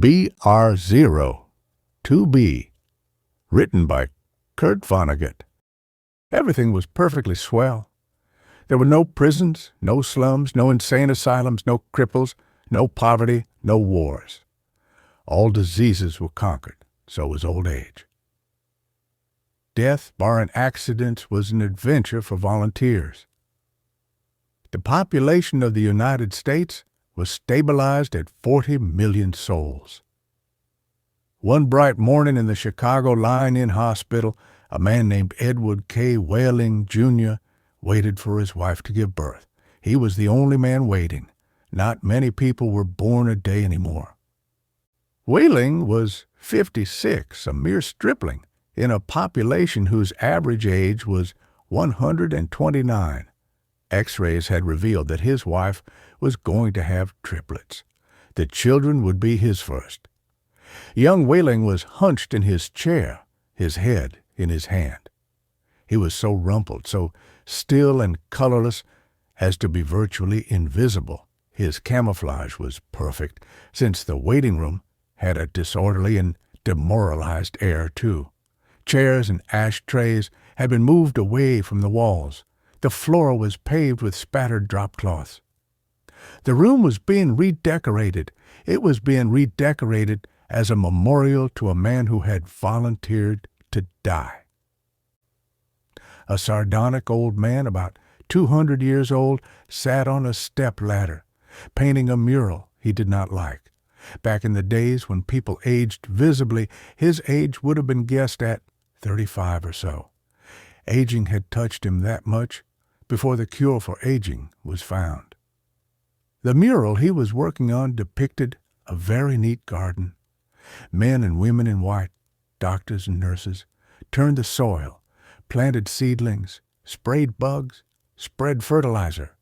2BR02B, written by Kurt Vonnegut. Everything was perfectly swell. There were no prisons, no slums, no insane asylums, no cripples, no poverty, no wars. All diseases were conquered, so was old age. Death, barring accidents, was an adventure for volunteers. The population of the United States was stabilized at 40 million souls. One bright morning in the Chicago Line-In Hospital, a man named Edward K. Whaling, Jr. waited for his wife to give birth. He was the only man waiting. Not many people were born a day anymore. Whaling was 56, a mere stripling, in a population whose average age was 129. X-rays had revealed that his wife was going to have triplets. The children would be his first. Young Whaling was hunched in his chair, his head in his hand. He was so rumpled, so still and colorless as to be virtually invisible. His camouflage was perfect, since the waiting room had a disorderly and demoralized air, too. Chairs and ashtrays had been moved away from the walls. The floor was paved with spattered drop cloths. The room was being redecorated. It was being redecorated as a memorial to a man who had volunteered to die. A sardonic old man, about 200 years old, sat on a step ladder, painting a mural he did not like. Back in the days when people aged visibly, his age would have been guessed at 35 or so. Aging had touched him that much before the cure for aging was found. The mural he was working on depicted a very neat garden. Men and women in white, doctors and nurses, turned the soil, planted seedlings, sprayed bugs, spread fertilizer.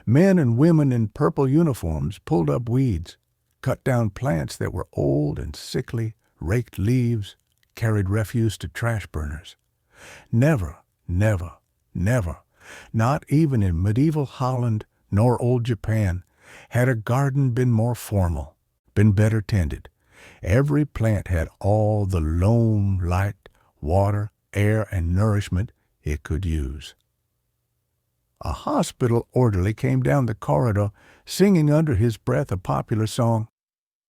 Men and women in purple uniforms pulled up weeds, cut down plants that were old and sickly, raked leaves, carried refuse to trash burners. Never, never, never, not even in medieval Holland nor old Japan, had a garden been more formal, been better tended. Every plant had all the loam, light, water, air, and nourishment it could use. A hospital orderly came down the corridor singing under his breath a popular song.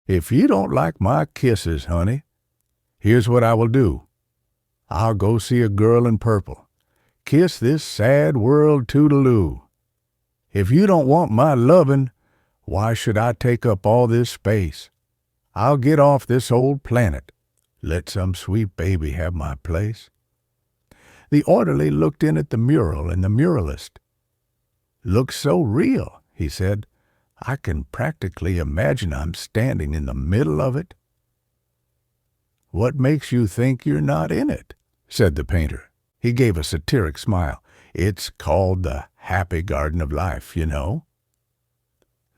"If you don't like my kisses, honey, here's what I will do. I'll go see a girl in purple. Kiss this sad world toodaloo. If you don't want my lovin', why should I take up all this space? I'll get off this old planet. Let some sweet baby have my place." The orderly looked in at the mural and the muralist. "Looks so real," he said. "I can practically imagine I'm standing in the middle of it." "What makes you think you're not in it?" said the painter. He gave a satiric smile. "It's called the happy garden of life, you know."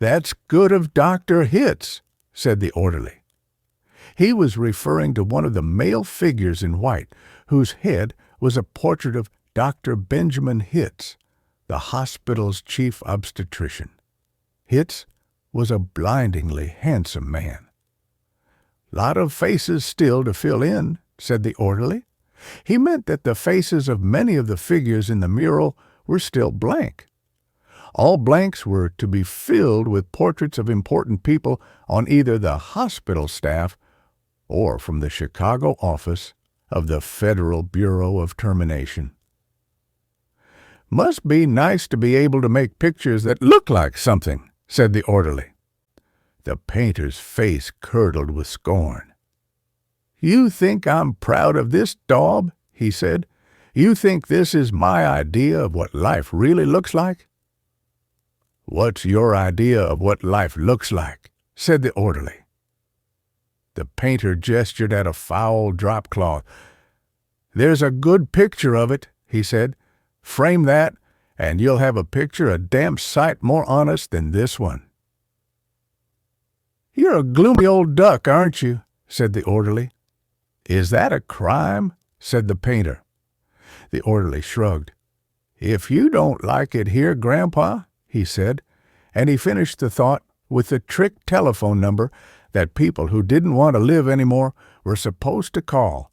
"That's good of Dr. Hitz," said the orderly. He was referring to one of the male figures in white, whose head was a portrait of Dr. Benjamin Hitz, the hospital's chief obstetrician. Hitz was a blindingly handsome man. "Lot of faces still to fill in," said the orderly. He meant that the faces of many of the figures in the mural were still blank. All blanks were to be filled with portraits of important people on either the hospital staff or from the Chicago office of the Federal Bureau of Termination. "Must be nice to be able to make pictures that look like something," said the orderly. The painter's face curdled with scorn. "You think I'm proud of this daub?" he said. "You think this is my idea of what life really looks like?" "What's your idea of what life looks like?" said the orderly. The painter gestured at a foul drop cloth. "There's a good picture of it," he said. "Frame that, and you'll have a picture a damn sight more honest than this one." "You're a gloomy old duck, aren't you?" said the orderly. "Is that a crime?" said the painter. The orderly shrugged. "If you don't like it here, Grandpa," he said, and he finished the thought with the trick telephone number that people who didn't want to live anymore were supposed to call.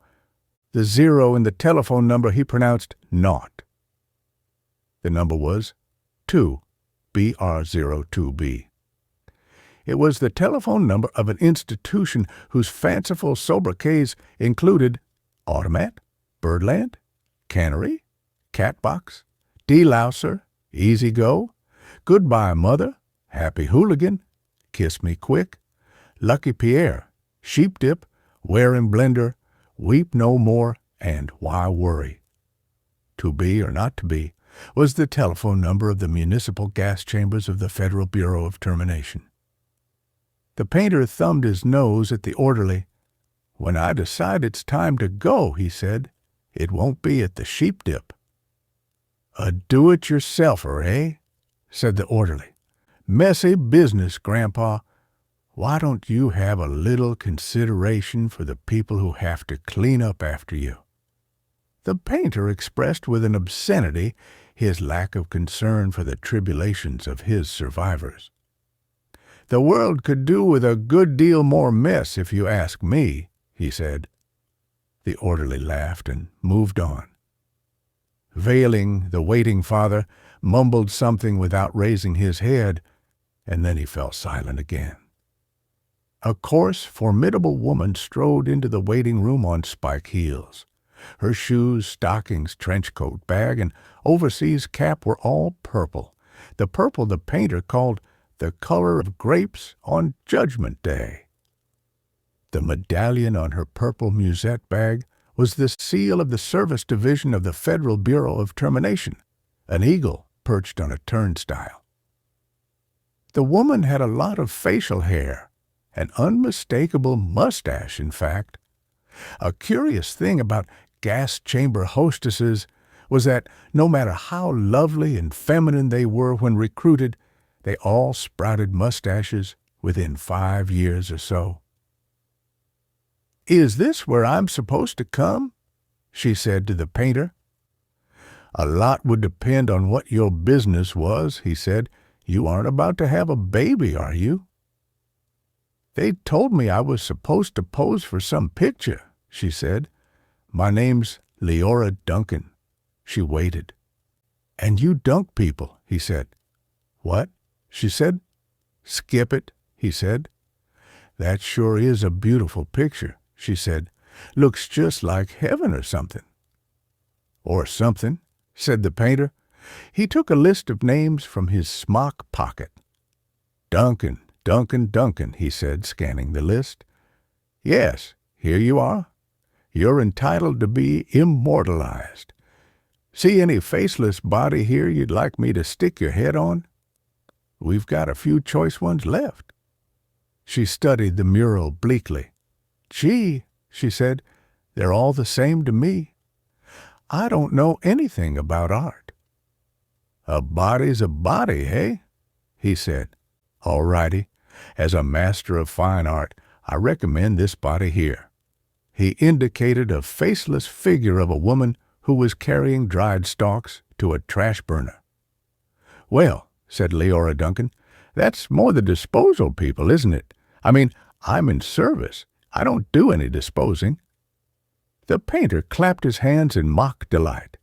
The 0 in the telephone number he pronounced naught. The number was 2BR02B. It was the telephone number of an institution whose fanciful sobriquets included Automat, Birdland, Cannery, Catbox, Delouser, Easy Go, Goodbye Mother, Happy Hooligan, Kiss Me Quick, Lucky Pierre, Sheep Dip, Wearing Blender, Weep No More, and Why Worry. To be or not to be was the telephone number of the municipal gas chambers of the Federal Bureau of Termination. The painter thumbed his nose at the orderly. "When I decide it's time to go," he said, "it won't be at the Sheep Dip." "A do-it-yourselfer, eh?" said the orderly. "Messy business, Grandpa. Why don't you have a little consideration for the people who have to clean up after you?" The painter expressed with an obscenity his lack of concern for the tribulations of his survivors. "The world could do with a good deal more mess, if you ask me," he said. The orderly laughed and moved on. Veiling, the waiting father mumbled something without raising his head, and then he fell silent again. A coarse, formidable woman strode into the waiting room on spike heels. Her shoes, stockings, trench coat, bag, and overseas cap were all purple, the purple the painter called the color of grapes on Judgment Day. The medallion on her purple musette bag was the seal of the Service Division of the Federal Bureau of Termination, an eagle perched on a turnstile. The woman had a lot of facial hair, an unmistakable mustache, in fact. A curious thing about gas chamber hostesses was that no matter how lovely and feminine they were when recruited, they all sprouted mustaches within 5 years or so. "Is this where I'm supposed to come?" she said to the painter. "A lot would depend on what your business was," he said. "You aren't about to have a baby, are you?" "They told me I was supposed to pose for some picture," she said. "My name's Leora Duncan." She waited. "And you dunk people," he said. "What?" she said. "Skip it," he said. "That sure is a beautiful picture," she said. "Looks just like heaven or something." "Or something," said the painter. He took a list of names from his smock pocket. "Duncan, Duncan, Duncan," he said, scanning the list. "Yes, here you are. You're entitled to be immortalized. See any faceless body here you'd like me to stick your head on? We've got a few choice ones left." She studied the mural bleakly. "Gee," she said, "they're all the same to me. I don't know anything about art." "A body's a body, eh?" he said. "All righty. As a master of fine art, I recommend this body here." He indicated a faceless figure of a woman who was carrying dried stalks to a trash burner. "Well," said Leora Duncan, "that's more the disposal people, isn't it? I mean, I'm in service. I don't do any disposing." The painter clapped his hands in mock delight.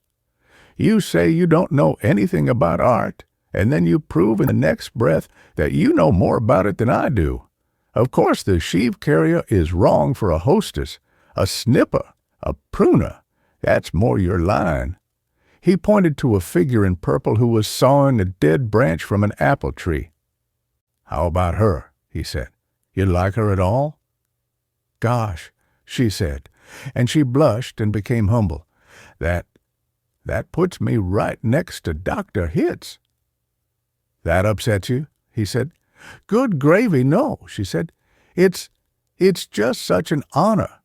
"You say you don't know anything about art, and then you prove in the next breath that you know more about it than I do. Of course the sheave carrier is wrong for a hostess, a snipper, a pruner. That's more your line." He pointed to a figure in purple who was sawing a dead branch from an apple tree. "How about her?" he said. "You like her at all?" "Gosh," she said, and she blushed and became humble. That puts me right next to Dr. Hitz." "That upsets you?" he said. "Good gravy, no," she said. It's just such an honor."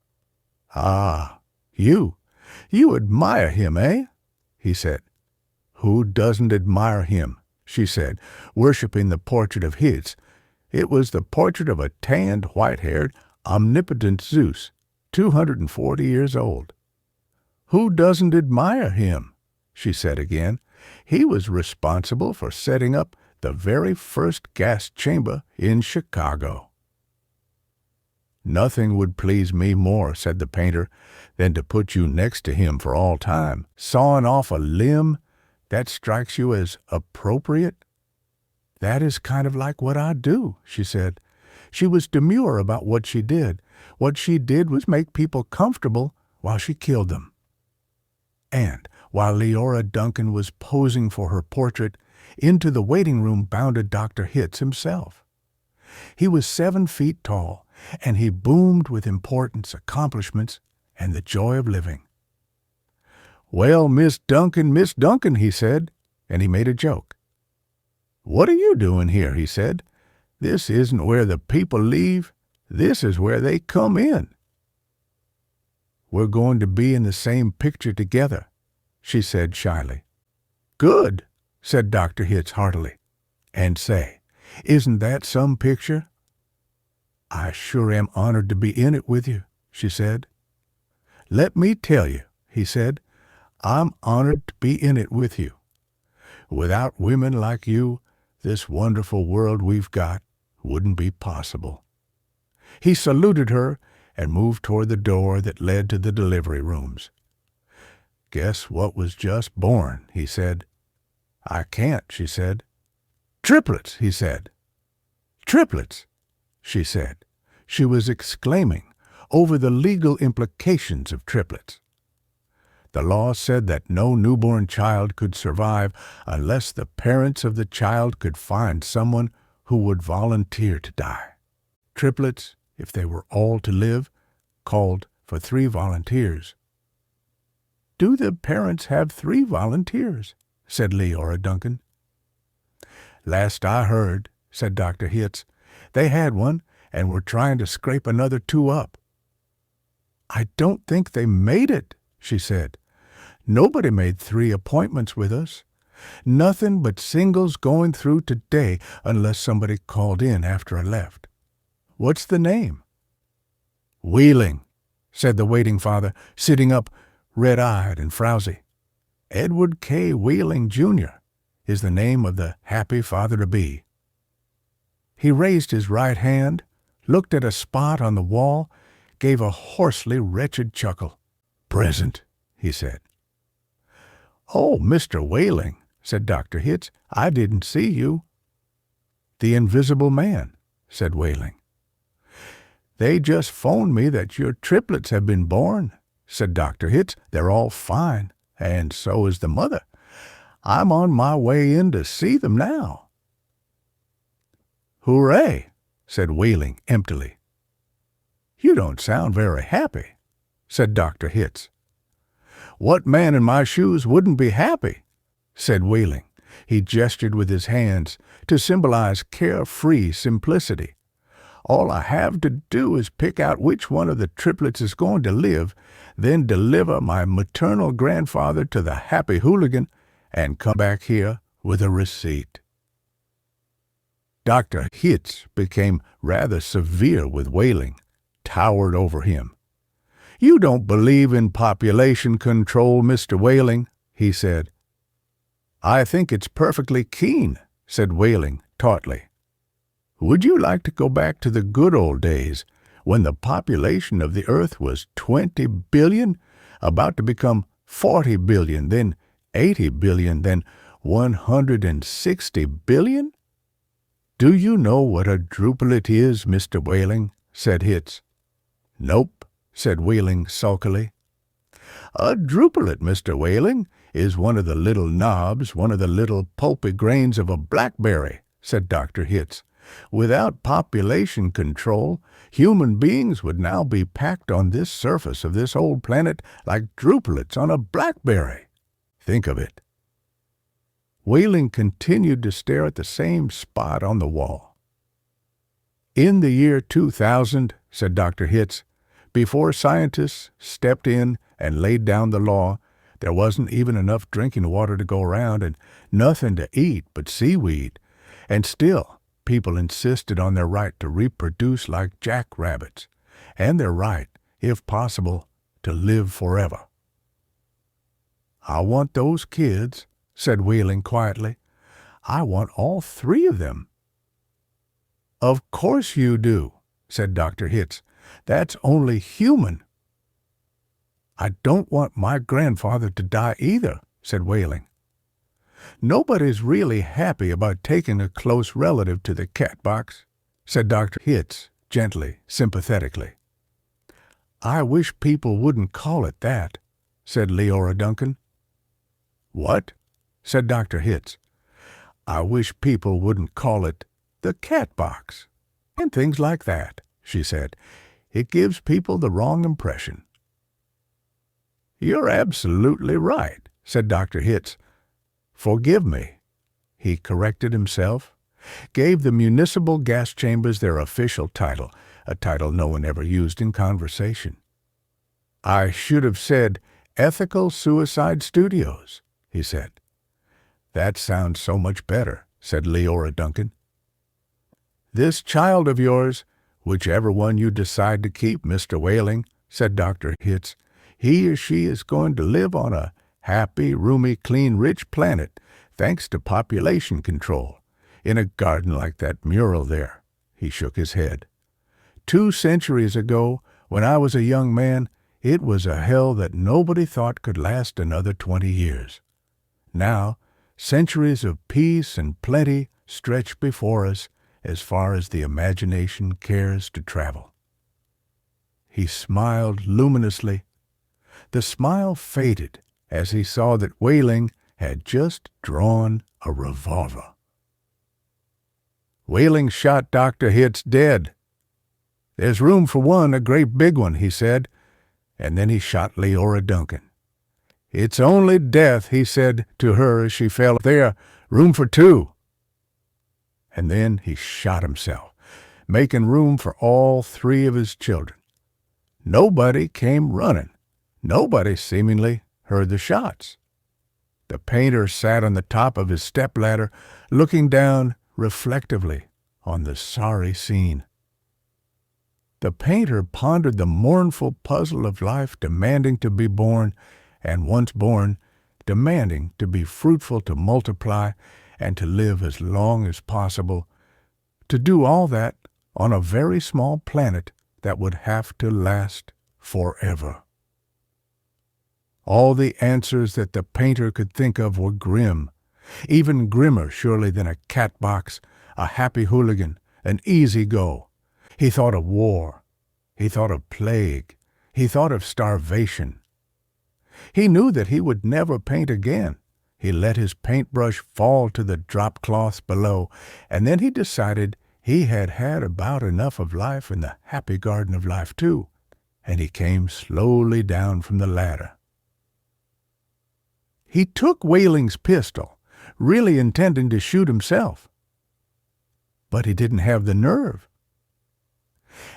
"Ah, you admire him, eh?" he said. "Who doesn't admire him?" she said, worshiping the portrait of Hitz. It was the portrait of a tanned, white-haired, omnipotent Zeus, 240 years old. "Who doesn't admire him?" she said again. "He was responsible for setting up the very first gas chamber in Chicago." "Nothing would please me more," said the painter, "than to put you next to him for all time. Sawing off a limb, that strikes you as appropriate?" "That is kind of like what I do," she said. She was demure about what she did. What she did was make people comfortable while she killed them. And while Leora Duncan was posing for her portrait, into the waiting room bounded Dr. Hitz himself. He was 7 feet tall, and he boomed with importance, accomplishments, and the joy of living. "Well, Miss Duncan," he said, and he made a joke. "What are you doing here?" he said. "This isn't where the people leave. This is where they come in." "We're going to be in the same picture together," she said shyly. "Good," said Dr. Hitz heartily. "And say, isn't that some picture?" "I sure am honored to be in it with you," she said. "Let me tell you," he said, "I'm honored to be in it with you. Without women like you, this wonderful world we've got wouldn't be possible." He saluted her and moved toward the door that led to the delivery rooms. "Guess what was just born," he said. "I can't," she said. "Triplets," he said. "Triplets," she said. She was exclaiming over the legal implications of triplets. The law said that no newborn child could survive unless the parents of the child could find someone who would volunteer to die. Triplets, if they were all to live, called for 3 volunteers. "Do the parents have 3 volunteers?" said Leora Duncan. "Last I heard," said Dr. Hitz, "they had one and were trying to scrape another 2 up." "I don't think they made it," she said. "Nobody made 3 appointments with us. Nothing but singles going through today unless somebody called in after I left." "What's the name?" "Wheeling," said the waiting father, sitting up, red-eyed and frowsy. "Edward K. Wheeling, Jr. is the name of the happy father-to-be." He raised his right hand, looked at a spot on the wall, gave a hoarsely wretched chuckle. "Present," he said. "Oh, Mr. Wheeling," said Dr. Hitz, "I didn't see you." "The invisible man," said Wheeling. "They just phoned me that your triplets have been born," said Dr. Hitz. "They're all fine, and so is the mother. I'm on my way in to see them now." "Hooray," said Wheeling emptily. "You don't sound very happy," said Dr. Hitz. "What man in my shoes wouldn't be happy?" said Wheeling. He gestured with his hands to symbolize carefree simplicity. "All I have to do is pick out which one of the triplets is going to live, then deliver my maternal grandfather to the happy hooligan, and come back here with a receipt." Dr. Hitz became rather severe with Wheeling, towered over him. "You don't believe in population control, Mr. Wheeling," he said. "I think it's perfectly keen," said Wheeling tautly. "Would you like to go back to the good old days when the population of the earth was 20 billion, about to become 40 billion, then 80 billion, then 160 billion? "Do you know what a druplet is, Mr. Wheeling?" said Hitz. "Nope," said Wheeling sulkily. "A druplet, Mr. Wheeling, is one of the little knobs, one of the little pulpy grains of a blackberry," said Dr. Hitz. "Without population control, human beings would now be packed on this surface of this old planet like druplets on a blackberry. Think of it." Wheeling continued to stare at the same spot on the wall. "In the year 2000, said Dr. Hitz, "before scientists stepped in and laid down the law, there wasn't even enough drinking water to go around and nothing to eat but seaweed, and still people insisted on their right to reproduce like jackrabbits, and their right, if possible, to live forever." "I want those kids," said Wheeling quietly. "I want all 3 of them." "Of course you do," said Dr. Hitz. That's only human." "I don't want my grandfather to die either," said Whaling. "Nobody's really happy about taking a close relative to the cat box," said Dr. Hitz, gently, sympathetically. "I wish people wouldn't call it that," said Leora Duncan. "What?" said Dr. Hitz. "I wish people wouldn't call it the cat box, and things like that," she said. "It gives people the wrong impression." "You're absolutely right," said Dr. Hitz. "Forgive me," he corrected himself, gave the municipal gas chambers their official title, a title no one ever used in conversation. "I should have said Ethical Suicide Studios," he said. "That sounds so much better," said Leora Duncan. "This child of yours, whichever one you decide to keep, Mr. Whaling," said Dr. Hitz, "he or she is going to live on a happy, roomy, clean, rich planet, thanks to population control, in a garden like that mural there." He shook his head. "2 centuries ago, when I was a young man, it was a hell that nobody thought could last another 20 years. Now, centuries of peace and plenty stretch before us as far as the imagination cares to travel." He smiled luminously. The smile faded as he saw that Whaling had just drawn a revolver. Whaling shot Dr. Hitz dead. "There's room for one, a great big one," he said, and then he shot Leora Duncan. "It's only death," he said to her as she fell. "There, room for 2. And then he shot himself, making room for all 3 of his children. Nobody came running. Nobody seemingly heard the shots. The painter sat on the top of his stepladder, looking down reflectively on the sorry scene. The painter pondered the mournful puzzle of life, demanding to be born, and once born, demanding to be fruitful, to multiply, and to live as long as possible, to do all that on a very small planet that would have to last forever. All the answers that the painter could think of were grim, even grimmer surely than a cat box, a happy hooligan, an easy go. He thought of war. He thought of plague. He thought of starvation. He knew that he would never paint again. He let his paintbrush fall to the drop cloths below, and then he decided he had had about enough of life in the happy garden of life too, and he came slowly down from the ladder. He took Whaling's pistol, really intending to shoot himself. But he didn't have the nerve.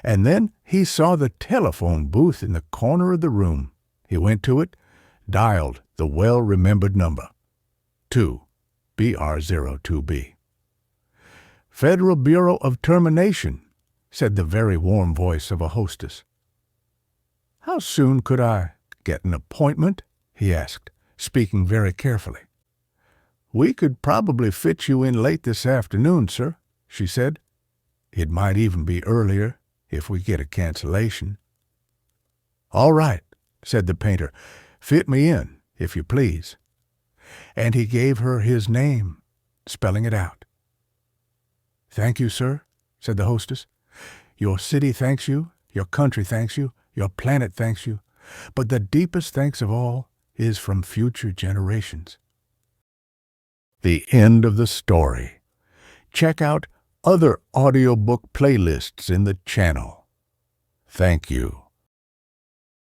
And then he saw the telephone booth in the corner of the room. He went to it, dialed the well-remembered number, 2BR02B. "Federal Bureau of Termination," said the very warm voice of a hostess. "How soon could I get an appointment?" he asked, speaking very carefully. "We could probably fit you in late this afternoon, sir," she said. "It might even be earlier if we get a cancellation." "All right," said the painter. "Fit me in, if you please." And he gave her his name, spelling it out. "Thank you, sir," said the hostess. "Your city thanks you, your country thanks you, your planet thanks you, but the deepest thanks of all is from future generations." The end of the story. Check out other audiobook playlists in the channel. Thank you.